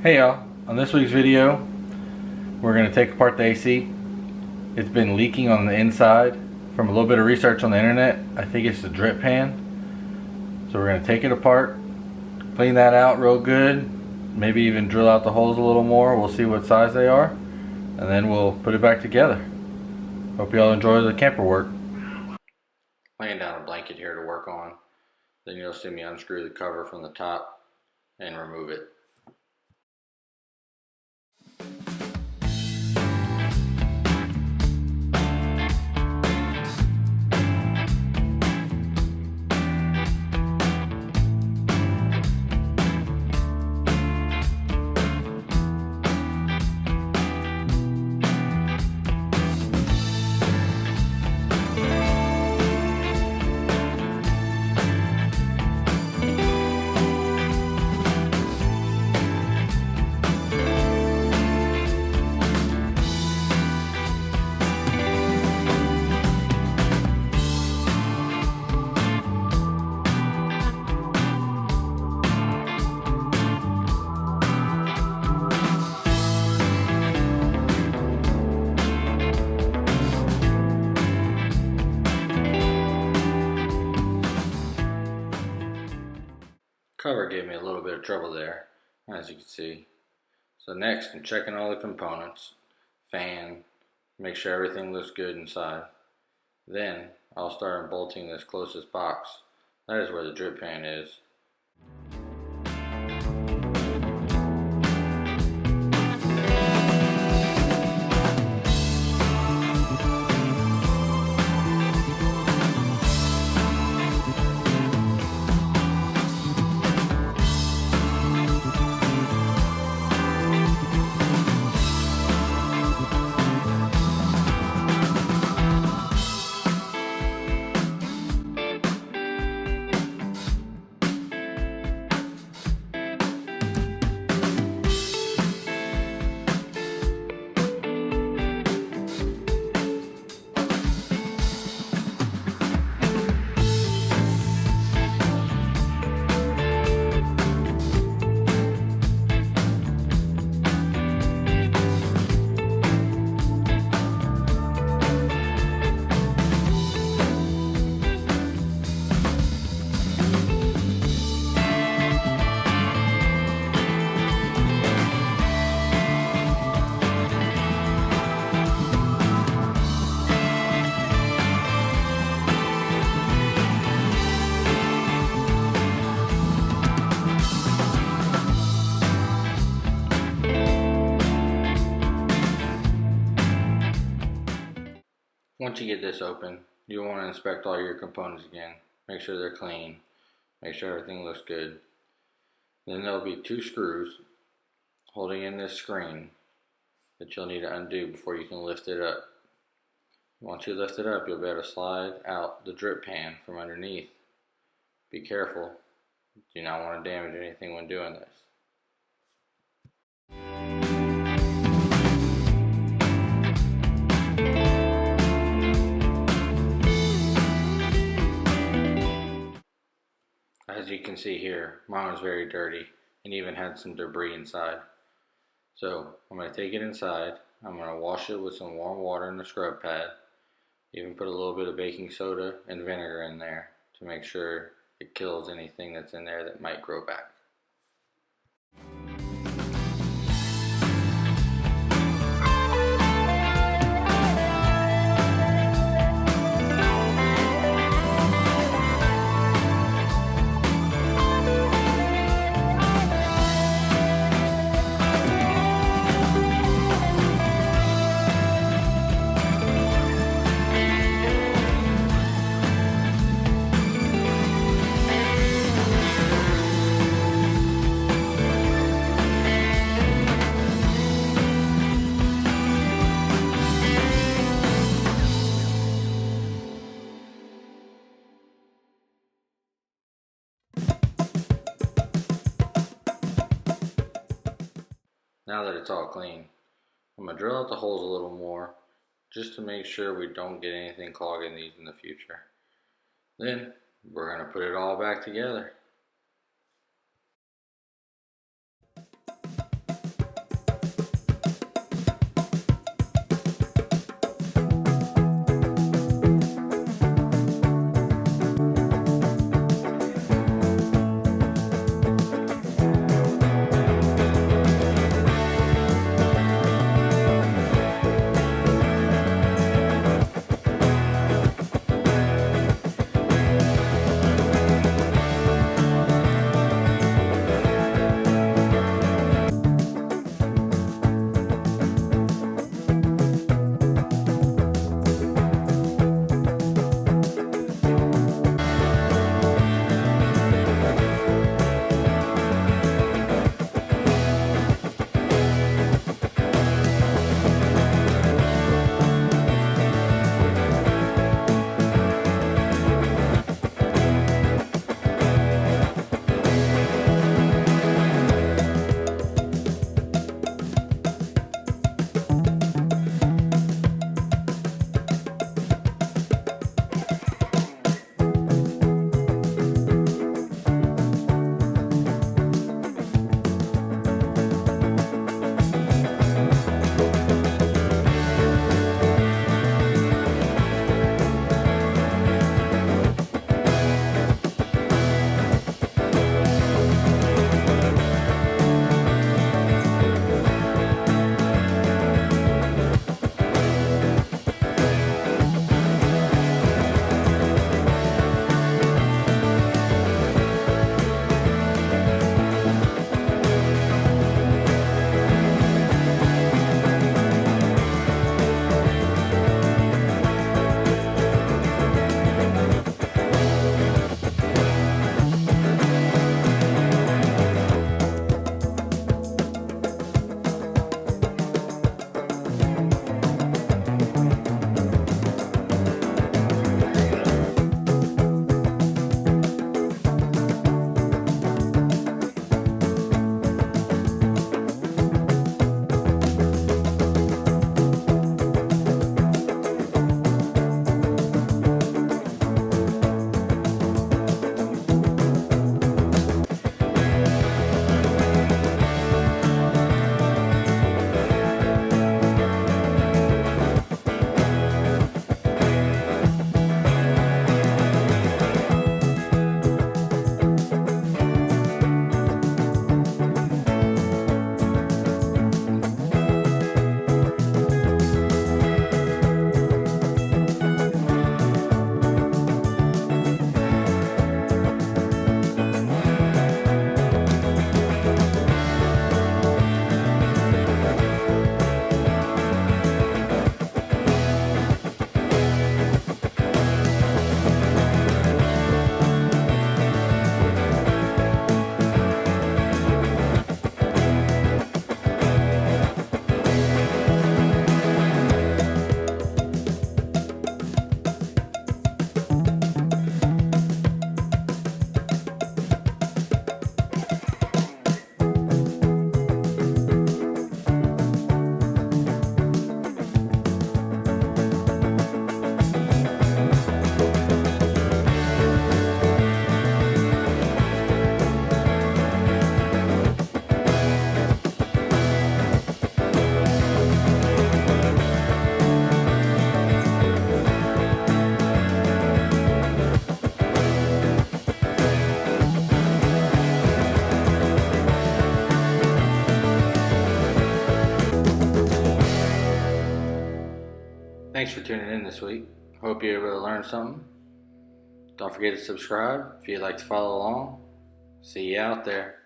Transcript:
Hey y'all, on this week's video we're going to take apart the AC. It's been leaking on the inside. From a little bit of research on the internet, I think it's the drip pan. So we're going to take it apart, clean that out real good, maybe even drill out the holes a little more. We'll see what size they are, and then we'll put it back together. Hope y'all enjoy the camper work. Laying down a blanket here to work on. Then you'll see me unscrew the cover from the top and remove it. Cover gave me a little bit of trouble there, as you can see. So next, I'm checking all the components, fan, make sure everything looks good inside. Then I'll start bolting this closest box. That is where the drip pan is. Once you get this open, you'll want to inspect all your components again. Make sure they're clean. Make sure everything looks good. Then there'll be 2 screws holding in this screen that you'll need to undo before you can lift it up. Once you lift it up, you'll be able to slide out the drip pan from underneath. Be careful. You do not want to damage anything when doing this. As you can see here, mine was very dirty and even had some debris inside. So I'm going to take it inside. I'm going to wash it with some warm water in the scrub pad. Even put a little bit of baking soda and vinegar in there to make sure it kills anything that's in there that might grow back. Now that it's all clean, I'm going to drill out the holes a little more just to make sure we don't get anything clogging these in the future. Then we're going to put it all back together. Thanks for tuning in this week. Hope you're able to learn something. Don't forget to subscribe if you'd like to follow along. See you out there.